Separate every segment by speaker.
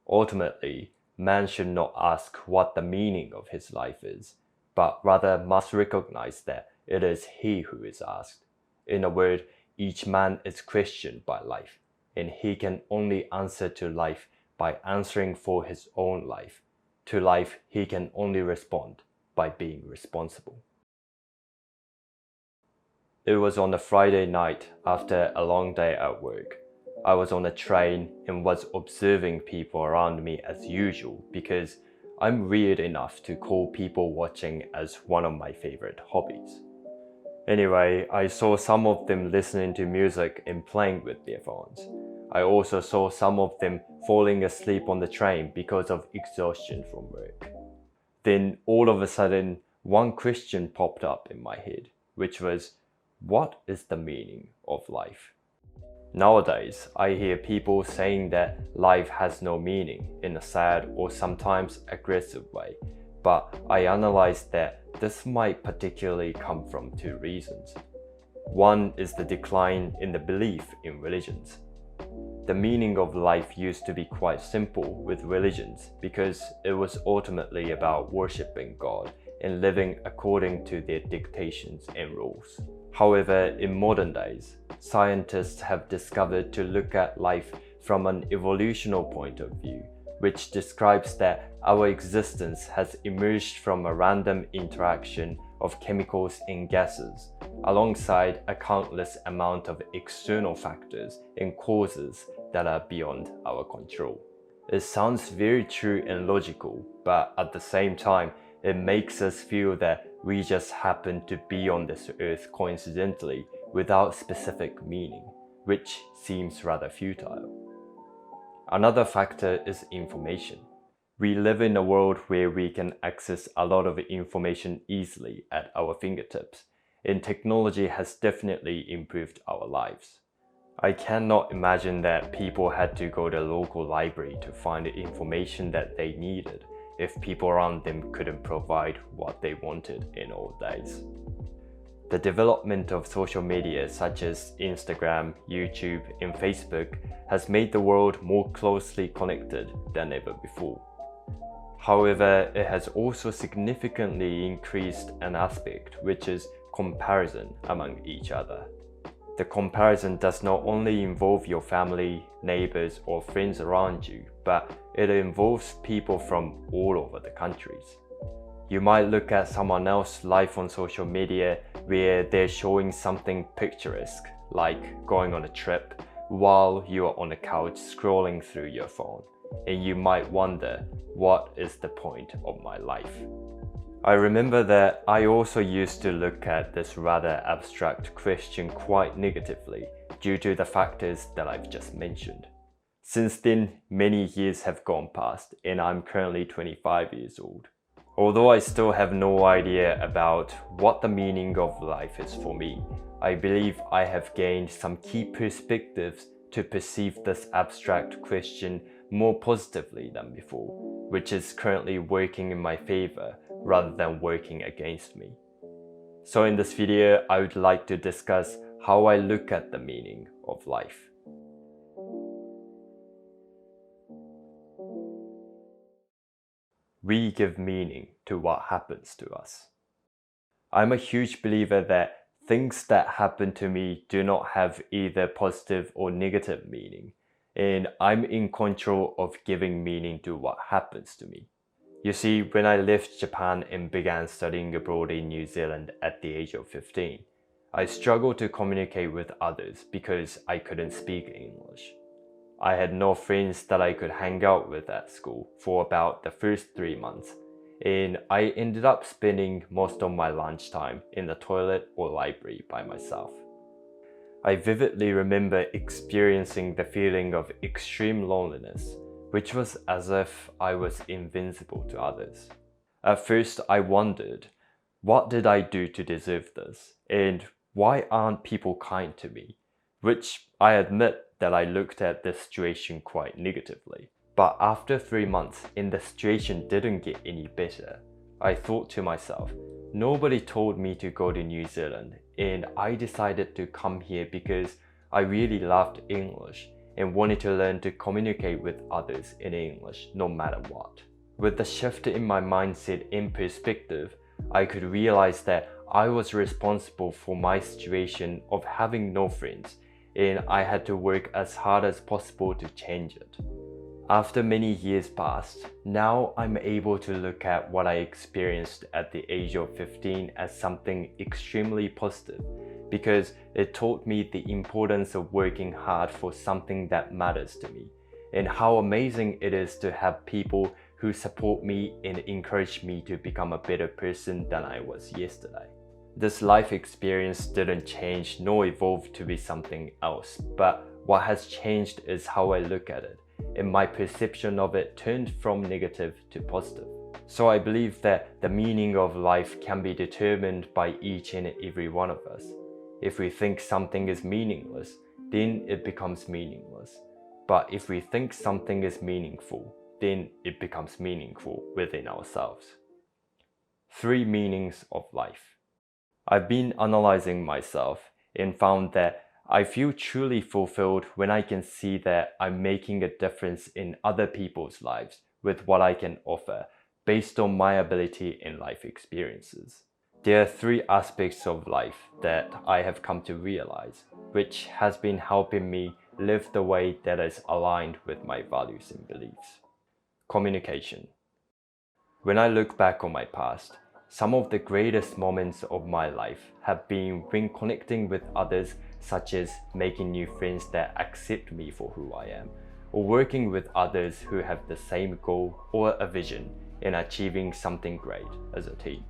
Speaker 1: Ultimately, man should not ask what the meaning of his life is, but rather must recognize that it is he who is asked. In a word, each man is questioned by life, and he can only answer to life by answering for his own life. To life, he can only respond by being responsible. It was on a Friday night after a long day at work. I was on a train and was observing people around me as usual because I'm weird enough to call people watching as one of my favorite hobbies. Anyway, I saw some of them listening to music and playing with their phones. I also saw some of them falling asleep on the train because of exhaustion from work. Then all of a sudden, one question popped up in my head, which was, what is the meaning of life? Nowadays, I hear people saying that life has no meaning in a sad or sometimes aggressive way, but I analyzed that this might particularly come from two reasons. One is the decline in the belief in religions. The meaning of life used to be quite simple with religions because it was ultimately about worshipping God and living according to their dictations and rules. However, in modern days, scientists have discovered to look at life from an evolutional point of view, which describes that our existence has emerged from a random interaction of chemicals and gases, alongside a countless amount of external factors and causes that are beyond our control. It sounds very true and logical, but at the same time, it makes us feel that we just happen to be on this earth coincidentally without specific meaning, which seems rather futile. Another factor is information. We live in a world where we can access a lot of information easily at our fingertips, and technology has definitely improved our lives. I cannot imagine that people had to go to the local library to find the information that they needed if people around them couldn't provide what they wanted in old days. The development of social media such as Instagram, YouTube, and Facebook has made the world more closely connected than ever before. However, it has also significantly increased an aspect which is comparison among each other. The comparison does not only involve your family, neighbors, or friends around you, but it involves people from all over the countries. You might look at someone else's life on social media where they're showing something picturesque, like going on a trip, while you are on the couch scrolling through your phone, and you might wonder, what is the point of my life? I remember that I also used to look at this rather abstract question quite negatively due to the factors that I've just mentioned. Since then, many years have gone past and I'm currently 25 years old. Although I still have no idea about what the meaning of life is for me, I believe I have gained some key perspectives to perceive this abstract question more positively than before, which is currently working in my favor rather than working against me. So in this video, I would like to discuss how I look at the meaning of life. We give meaning to what happens to us. I'm a huge believer that things that happen to me do not have either positive or negative meaning, and I'm in control of giving meaning to what happens to me. You see, when I left Japan and began studying abroad in New Zealand at the age of 15, I struggled to communicate with others because I couldn't speak English. I had no friends that I could hang out with at school for about the first 3 months, and I ended up spending most of my lunchtime in the toilet or library by myself. I vividly remember experiencing the feeling of extreme loneliness, which was as if I was invincible to others. At first, I wondered, what did I do to deserve this? And why aren't people kind to me? Which I admit that I looked at this situation quite negatively. But after 3 months and the situation didn't get any better, I thought to myself, nobody told me to go to New Zealand, and I decided to come here because I really loved English and wanted to learn to communicate with others in English no matter what. With the shift in my mindset and perspective, I could realize that I was responsible for my situation of having no friends, and I had to work as hard as possible to change it. After many years passed, now I'm able to look at what I experienced at the age of 15 as something extremely positive, because it taught me the importance of working hard for something that matters to me, and how amazing it is to have people who support me and encourage me to become a better person than I was yesterday. This life experience didn't change nor evolve to be something else, but what has changed is how I look at it, and my perception of it turned from negative to positive. So I believe that the meaning of life can be determined by each and every one of us. If we think something is meaningless, then it becomes meaningless. But if we think something is meaningful, then it becomes meaningful within ourselves. 3 meanings of life. I've been analyzing myself and found that I feel truly fulfilled when I can see that I'm making a difference in other people's lives with what I can offer based on my ability and life experiences. There are 3 aspects of life that I have come to realize, which has been helping me live the way that is aligned with my values and beliefs. Communication. When I look back on my past, some of the greatest moments of my life have been when connecting with others, such as making new friends that accept me for who I am, or working with others who have the same goal or a vision in achieving something great as a team.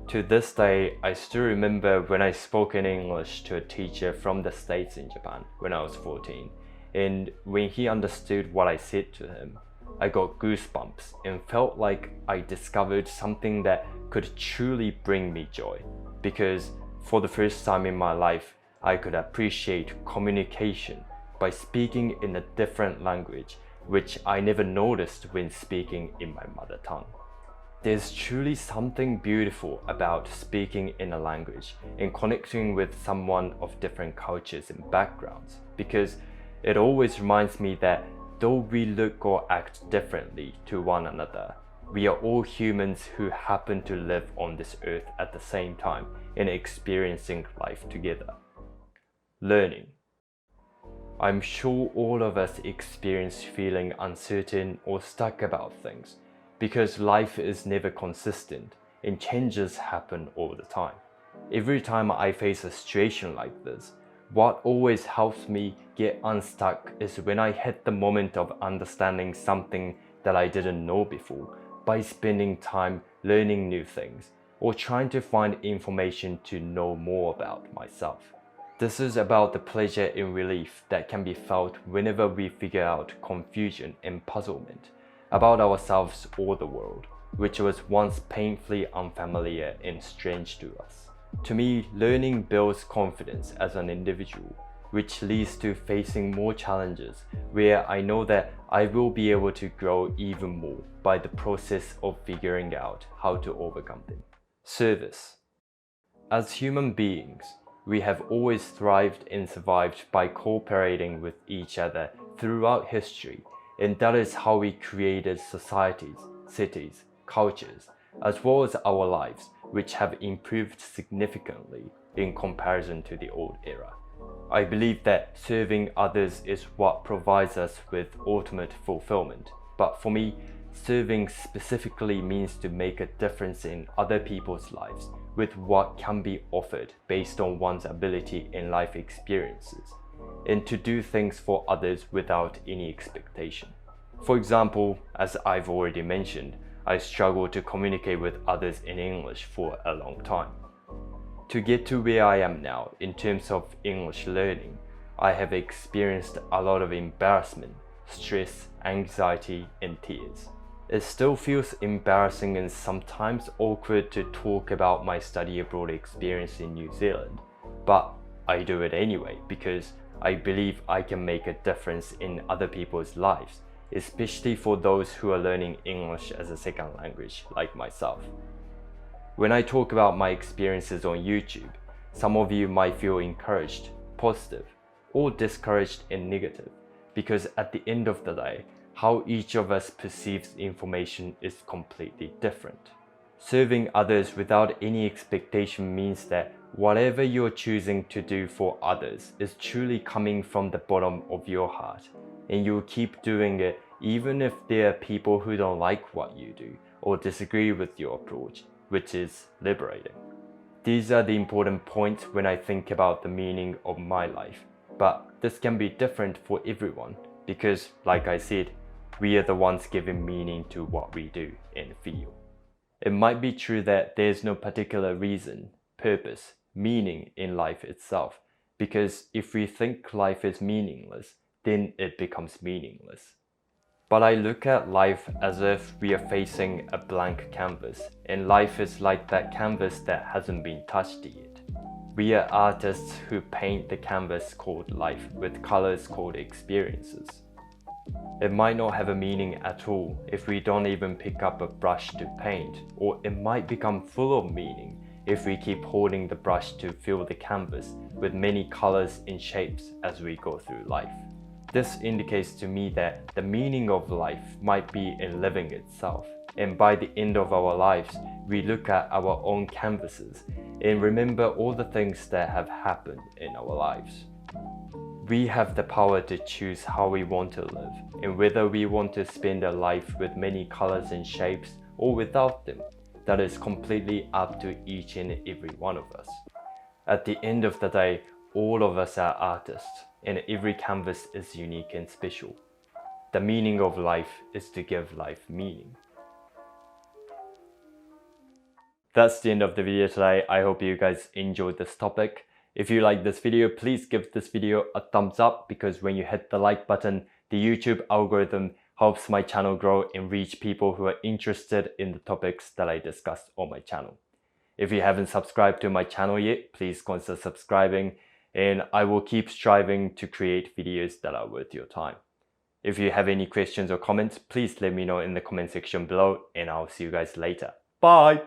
Speaker 1: To this day, I still remember when I spoke in English to a teacher from the States in Japan when I was 14, and when he understood what I said to him, I got goosebumps and felt like I discovered something that could truly bring me joy, because for the first time in my life, I could appreciate communication by speaking in a different language, which I never noticed when speaking in my mother tongue. There's truly something beautiful about speaking in a language and connecting with someone of different cultures and backgrounds, because it always reminds me that though we look or act differently to one another, we are all humans who happen to live on this earth at the same time and experiencing life together. Learning. I'm sure all of us experience feeling uncertain or stuck about things, because life is never consistent and changes happen all the time. Every time I face a situation like this, what always helps me get unstuck is when I hit the moment of understanding something that I didn't know before by spending time learning new things or trying to find information to know more about myself. This is about the pleasure and relief that can be felt whenever we figure out confusion and puzzlement about ourselves or the world, which was once painfully unfamiliar and strange to us. To me, learning builds confidence as an individual, which leads to facing more challenges where I know that I will be able to grow even more by the process of figuring out how to overcome them. Service. As human beings, we have always thrived and survived by cooperating with each other throughout history, and that is how we created societies, cities, cultures, as well as our lives, which have improved significantly in comparison to the old era. I believe that serving others is what provides us with ultimate fulfillment, but for me, serving specifically means to make a difference in other people's lives with what can be offered based on one's ability and life experiences, and to do things for others without any expectation. For example, as I've already mentioned, I struggled to communicate with others in English for a long time. To get to where I am now in terms of English learning, I have experienced a lot of embarrassment, stress, anxiety, and tears. It still feels embarrassing and sometimes awkward to talk about my study abroad experience in New Zealand, but I do it anyway because I believe I can make a difference in other people's lives, especially for those who are learning English as a second language like myself. When I talk about my experiences on YouTube, some of you might feel encouraged, positive, or discouraged and negative, because at the end of the day, how each of us perceives information is completely different. Serving others without any expectation means that whatever you're choosing to do for others is truly coming from the bottom of your heart, and you'll keep doing it even if there are people who don't like what you do or disagree with your approach, which is liberating. These are the important points when I think about the meaning of my life, but this can be different for everyone because, like I said, we are the ones giving meaning to what we do and feel. It might be true that there's no particular reason, purpose, meaning in life itself, because if we think life is meaningless, then it becomes meaningless. But I look at life as if we are facing a blank canvas, and life is like that canvas that hasn't been touched yet. We are artists who paint the canvas called life with colors called experiences. It might not have a meaning at all if we don't even pick up a brush to paint, or it might become full of meaning if we keep holding the brush to fill the canvas with many colors and shapes as we go through life. This indicates to me that the meaning of life might be in living itself, and by the end of our lives, we look at our own canvases and remember all the things that have happened in our lives. We have the power to choose how we want to live, and whether we want to spend a life with many colors and shapes or without them. That is completely up to each and every one of us. At the end of the day, all of us are artists, and every canvas is unique and special. The meaning of life is to give life meaning. That's the end of the video today. I hope you guys enjoyed this topic. If you like this video, please give this video a thumbs up, because when you hit the like button, the YouTube algorithm helps my channel grow and reach people who are interested in the topics that I discussed on my channel. If you haven't subscribed to my channel yet, please consider subscribing, and I will keep striving to create videos that are worth your time. If you have any questions or comments, please let me know in the comment section below, and I'll see you guys later. Bye!